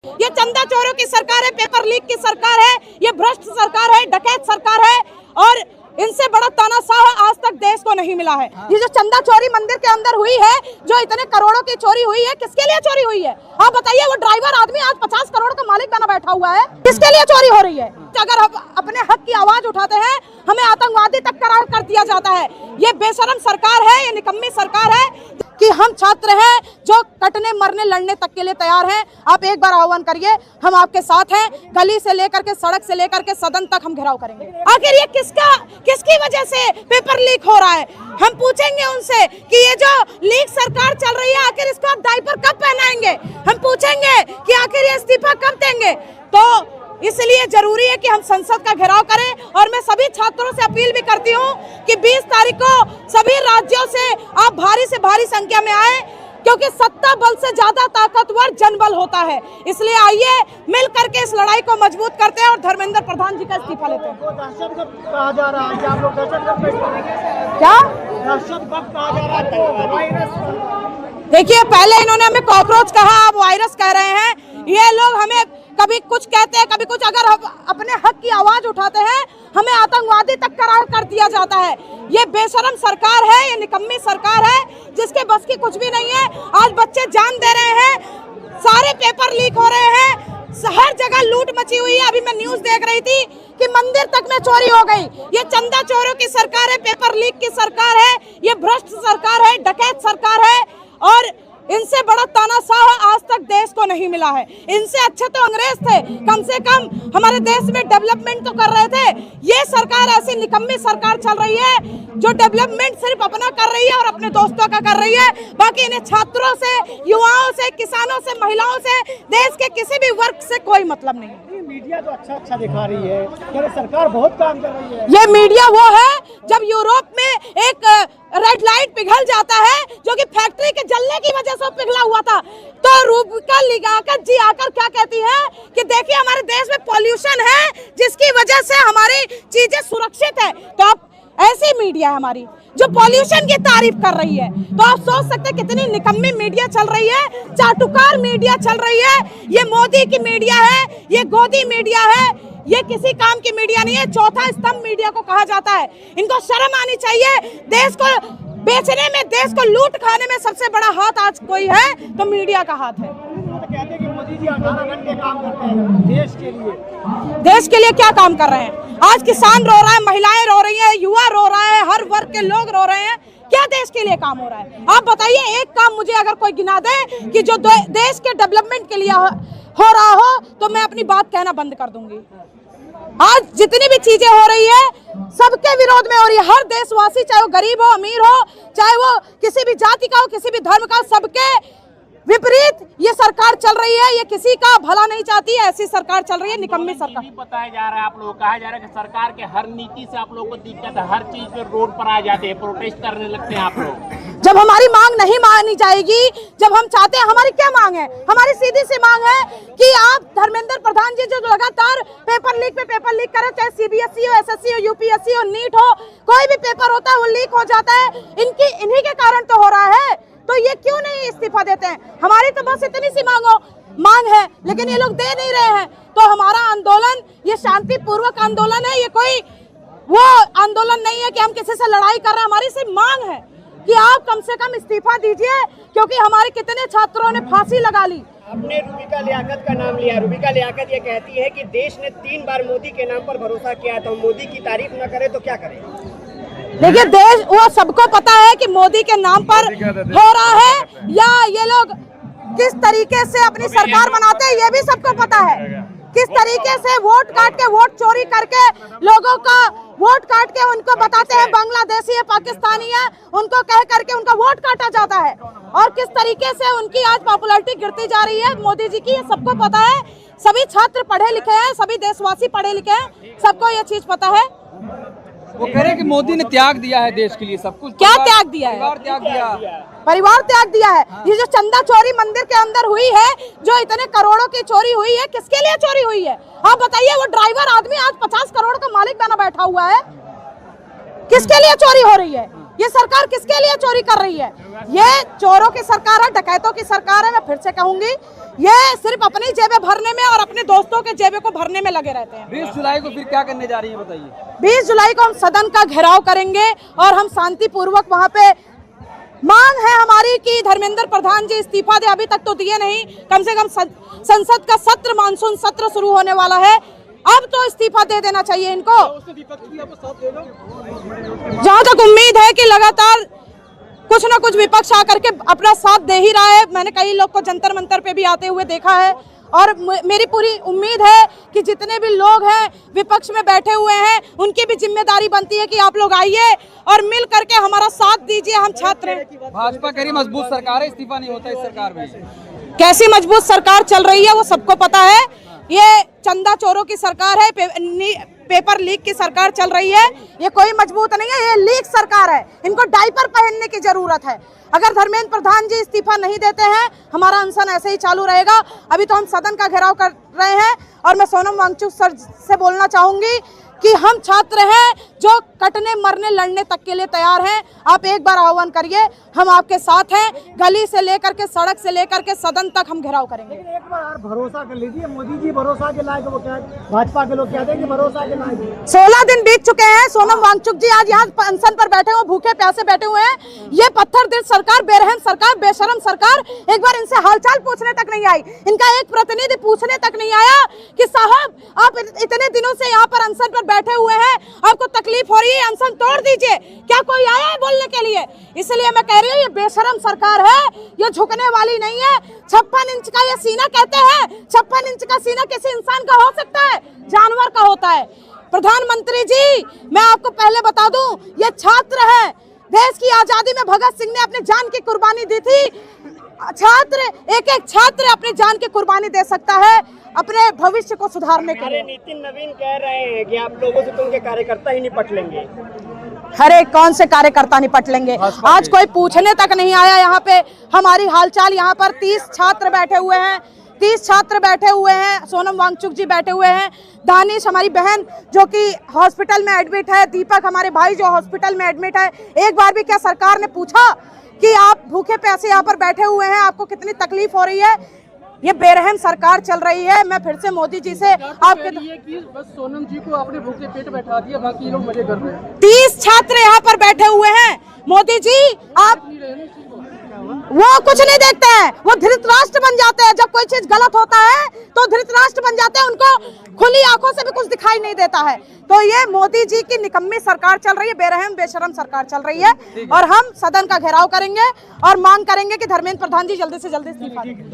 ये चंदा चोरों की सरकार है, पेपर लीक की सरकार है, ये भ्रष्ट सरकार है, डकैत सरकार है और इनसे बड़ा तानाशाह आज तक देश को नहीं मिला है। ये जो चंदा चोरी मंदिर के अंदर हुई है, जो इतने करोड़ों की चोरी हुई है, किसके लिए चोरी हुई है? आप बताइए। वो ड्राइवर आदमी आज 50 करोड़ का मालिक बना बैठा हुआ है, किसके लिए चोरी हो रही है? अगर हम अपने हक की आवाज उठाते हैं, हमें आतंकवादी तक करार कर दिया जाता है। ये बेशरम सरकार है, ये निकम्मी सरकार है कि हम छात्र हैं जो कटने मरने लड़ने तक के लिए तैयार हैं। आप एक बार आह्वान करिए, हम आपके साथ हैं। गली से लेकर के सड़क से लेकर के सदन तक हम घेराव करेंगे। आखिर ये किसकी वजह से पेपर लीक हो रहा है? हम पूछेंगे उनसे कि ये जो लीक सरकार चल रही है, आखिर इसको आप डायपर कब पहनाएंगे? हम पूछेंगे कि आखिर ये इस्तीफा कब देंगे? तो इसलिए जरूरी है कि हम संसद का घेराव करें और मैं सभी छात्रों से अपील भी करती हूं कि 20 तारीख को सभी राज्यों से आप भारी से भारी संख्या में आए, क्योंकि सत्ता बल से ज्यादा ताकतवर जनबल होता है। इसलिए आइए मिल करके इस लड़ाई को मजबूत करते हैं और धर्मेंद्र प्रधान जी का इस्तीफा लेते हैं। कहा जा रहा है कि आप लोग क्या दहशतगर्द कहा जा रहा है? देखिए, पहले इन्होंने हमें कॉकरोच कहा, अब वायरस कह रहे हैं। ये लोग हमें कभी कुछ कहते हैं, कभी कुछ। अगर हम अपने हक की आवाज उठाते हैं, हमें आतंकवादी तक करार कर दिया जाता है। ये बेशरम सरकार है, ये निकम्मी सरकार है जिसके बस की कुछ भी नहीं है। आज बच्चे जान दे रहे हैं, सारे पेपर लीक हो रहे हैं, हर जगह लूट मची हुई है। अभी मैं न्यूज देख रही थी कि मंदिर तक में चोरी हो गई। ये चंदा चोरों की सरकार है, पेपर लीक की सरकार है, ये भ्रष्ट सरकार है, डकैत सरकार है और इनसे बड़ा तानाशाह आज तक देश को नहीं मिला है। इनसे अच्छे तो अंग्रेज थे, कम से कम हमारे देश में डेवलपमेंट तो कर रहे थे। ये सरकार ऐसी निकम्मी सरकार चल रही है जो डेवलपमेंट सिर्फ अपना कर रही है और अपने दोस्तों का कर रही है। बाकी इन्हें छात्रों से, युवाओं से, किसानों से, महिलाओं से, देश के किसी भी वर्ग से कोई मतलब नहीं है। मीडिया तो अच्छा दिखा रही है, सरकार बहुत काम कर रही है। ये मीडिया वो है जब यूरोप में एक रेड लाइट पिघल जाता है, जो कि फैक्ट्री के जलने की वजह से पिघला हुआ था, तो रूबिका लिगाकर जी आकर क्या कहती है कि देखिए हमारे देश में पॉल्यूशन है जिसकी वजह से हमारी चीजें सुरक्षित है। तो आप ऐसी मीडिया है हमारी जो पॉल्यूशन की तारीफ कर रही है, तो आप सोच सकते हैं कितनी निकम्मी मीडिया चल रही है, चाटुकार मीडिया चल रही है। ये मोदी की मीडिया है, ये गोदी मीडिया है, ये किसी काम की मीडिया नहीं है। चौथा स्तंभ मीडिया को कहा जाता है। इनको शर्म आनी चाहिए। देश को बेचने में, देश को लूट खाने में सबसे बड़ा हाथ आज कोई है तो मीडिया का हाथ है। कहते हैं कि मोदी जी 18 घंटे काम करते हैं देश के लिए। देश के लिए क्या काम कर रहे हैं? आज किसान रो रहा है, महिलाएं रो रही है, युवा रो रहा है, हर वर्ग के लोग रो रहे हैं। क्या देश के लिए काम हो रहा है? आप बताइए, एक काम मुझे अगर कोई गिना दे कि जो देश के डेवलपमेंट के लिए हो रहा हो, तो मैं अपनी बात कहना बंद कर दूंगी। आज जितनी भी चीजें हो रही है सबके विरोध में हो रही है। हर देशवासी, चाहे वो गरीब हो, अमीर हो, चाहे वो किसी भी जाति का हो, किसी भी धर्म का, सबके विपरीत ये सरकार चल रही है। ये किसी का भला नहीं चाहती है, ऐसी सरकार चल रही है, निकम्मी सरकार। बताया जा रहा है, आप लोग कहा जा रहा है कि सरकार के हर नीति से आप लोगों को दिक्कत है, हर चीज पे रोड पर आ जाते हैं, प्रोटेस्ट करने लगते हैं आप लोग। जब हमारी मांग नहीं मानी जाएगी, जब हम चाहते हैं, हमारी क्या मांग है? हमारी सीधी सी मांग है कि आप धर्मेंद्र प्रधान जी जो लगातार पेपर लीक पे पेपर लीक करे, चाहे सीबीएसई हो, एसएससी हो, यूपीएससी हो, नीट हो, कोई भी पेपर होता है वो लीक हो जाता है। इन्हीं के कारण तो हो रहा है। तो ये क्यों नहीं इस्तीफा देते हैं? हमारी तो बस इतनी सी मांग है, लेकिन ये लोग दे नहीं रहे हैं। तो हमारा आंदोलन ये शांतिपूर्वक आंदोलन है, ये कोई वो आंदोलन नहीं है कि हम किसी से लड़ाई कर रहे हैं। हमारी सिर्फ मांग है कि आप कम से कम इस्तीफा दीजिए, क्योंकि हमारे कितने छात्रों ने फांसी लगा ली। आपने रूबिका लियाकत का नाम लिया। रूबिका लियाकत ये कहती है कि देश ने 3 बार मोदी के नाम पर भरोसा किया, तो मोदी की तारीफ न करे तो क्या करें? देखिए, देश वो सबको पता है कि मोदी के नाम पर हो रहा है या ये लोग किस तरीके से अपनी सरकार बनाते हैं, ये भी सबको पता है। किस तरीके से वोट काट के, वोट चोरी करके, लोगों का वोट काट के उनको बताते हैं बांग्लादेशी है, पाकिस्तानी है, उनको कह करके उनका वोट काटा जाता है। और किस तरीके से उनकी आज पॉपुलैरिटी गिरती जा रही है मोदी जी की, ये सबको पता है। सभी छात्र पढ़े लिखे हैं, सभी देशवासी पढ़े लिखे हैं, सबको ये चीज पता है। वो कह रहे हैं कि मोदी ने त्याग दिया है देश के लिए सब कुछ। क्या त्याग दिया है? परिवार त्याग दिया। परिवार त्याग दिया है। ये जो चंदा चोरी मंदिर के अंदर हुई है, जो इतने करोड़ों की चोरी हुई है, किसके लिए चोरी हुई है? आप बताइए। वो ड्राइवर आदमी आज 50 करोड़ का मालिक बना बैठा हुआ है, किसके लिए चोरी हो रही है? ये सरकार किसके लिए चोरी कर रही है? ये चोरों की सरकार है, डकैतों की सरकार है। मैं फिर से कहूंगी ये सिर्फ अपनी जेबें भरने में और अपने दोस्तों के जेबें को भरने में लगे रहते हैं। 20 जुलाई को फिर क्या करने जा रही है बताइए? 20 जुलाई को हम सदन का घेराव करेंगे और हम शांतिपूर्वक वहां पे, मांग है हमारी कि धर्मेंद्र प्रधान जी इस्तीफा दे। अभी तक तो दिए नहीं, कम से कम संसद का सत्र, मानसून सत्र शुरू होने वाला है, अब तो इस्तीफा दे देना चाहिए इनको। जहां तक उम्मीद है कि लगातार कुछ ना कुछ विपक्ष आकर के अपना साथ दे ही रहा है। मैंने कई लोग को जंतर मंतर पे भी आते हुए देखा है और मेरी पूरी उम्मीद है कि जितने भी लोग हैं विपक्ष में बैठे हुए हैं, उनकी भी जिम्मेदारी बनती है कि आप लोग आइए और मिल करके हमारा साथ दीजिए। हम छात्र हैं। भाजपा कह रही मजबूत सरकार है, इस्तीफा नहीं होता इस सरकार में। कैसी मजबूत सरकार चल रही है वो सबको पता है। ये चंदा चोरों की सरकार है, पेपर लीक की सरकार चल रही है। ये कोई मजबूत नहीं है, ये लीक सरकार है। इनको डायपर पहनने की जरूरत है। अगर धर्मेंद्र प्रधान जी इस्तीफा नहीं देते हैं, हमारा अनशन ऐसे ही चालू रहेगा। अभी तो हम सदन का घेराव कर रहे हैं और मैं सोनम वांगचुक सर से बोलना चाहूंगी कि हम छात्र हैं जो कटने मरने लड़ने तक के लिए तैयार हैं। आप एक बार आह्वान करिए, हम आपके साथ हैं। गली से लेकर के, सड़क से लेकर के सदन तक हम घेराव करेंगे। लेकिन एक बार भरोसा कर लीजिए, मोदी जी भरोसा के लायक, वो क्या भाजपा के लोग कहते हैं कि भरोसा के लायक। 16 दिन बीत चुके हैं। सोनम वांगचुक जी आज यहाँ अनशन पर बैठे हुए, भूखे प्यासे बैठे हुए हैं। ये पत्थर दिल सरकार, बेरहम सरकार, बेशरम सरकार एक बार इनसे हालचाल पूछने तक नहीं आई। इनका एक प्रतिनिधि पूछने तक नहीं आया कि साहब आप इतने दिनों से यहाँ पर अनशन पर बैठे हुए हैं, आपको तकलीफ हो रही है, अनशन तोड़ दीजिए। क्या कोई आया है बोलने के लिए? इसलिए मैं कह रही हूँ ये बेशरम सरकार है, ये झुकने वाली नहीं है। 56 इंच का ये सीना कहते हैं, 56 इंच का सीना किसी इंसान का हो सकता है? जानवर का होता है। प्रधानमंत्री जी, मैं आपको पहले बता दूं, ये छात्र है। देश की आजादी में भगत सिंह ने अपनी जान की कुर्बानी दी थी। छात्र, एक एक छात्र अपनी जान की कुर्बानी दे सकता है अपने भविष्य को सुधारने के लिए। नितिन नवीन कह रहे हैं कि आप लोगों से तो उनके कार्यकर्ता ही निपट लेंगे। अरे कौन से कार्यकर्ता निपट लेंगे? आज कोई पूछने तक नहीं आया यहाँ पे हमारी हालचाल। यहाँ पर 30 छात्र बैठे हुए हैं, 30 छात्र बैठे हुए हैं। सोनम वांगचुक जी बैठे हुए हैं, दानिश हमारी बहन जो कि हॉस्पिटल में एडमिट है, दीपक हमारे भाई जो हॉस्पिटल में एडमिट है। एक बार भी क्या सरकार ने पूछा कि आप भूखे प्यासे यहाँ पर बैठे हुए हैं, आपको कितनी तकलीफ हो रही है? ये बेरहम सरकार चल रही है। मैं फिर से मोदी जी से आपके कि बस सोनम जी को आपने भूखे पेट बैठा दिया, बाकी लोग मजे कर रहे हैं। 30 छात्र यहाँ पर बैठे हुए हैं। मोदी जी आप वो कुछ नहीं देखते हैं, वो धृतराष्ट्र बन जाते हैं। जब कोई चीज गलत होता है तो धृतराष्ट्र बन जाते हैं, उनको खुली आंखों से भी कुछ दिखाई नहीं देता है। तो ये मोदी जी की निकम्मी सरकार चल रही है, बेरहम बेशरम सरकार चल रही है। और हम सदन का घेराव करेंगे और मांग करेंगे कि धर्मेंद्र प्रधान जी जल्दी से जल्दी इस्तीफा दें।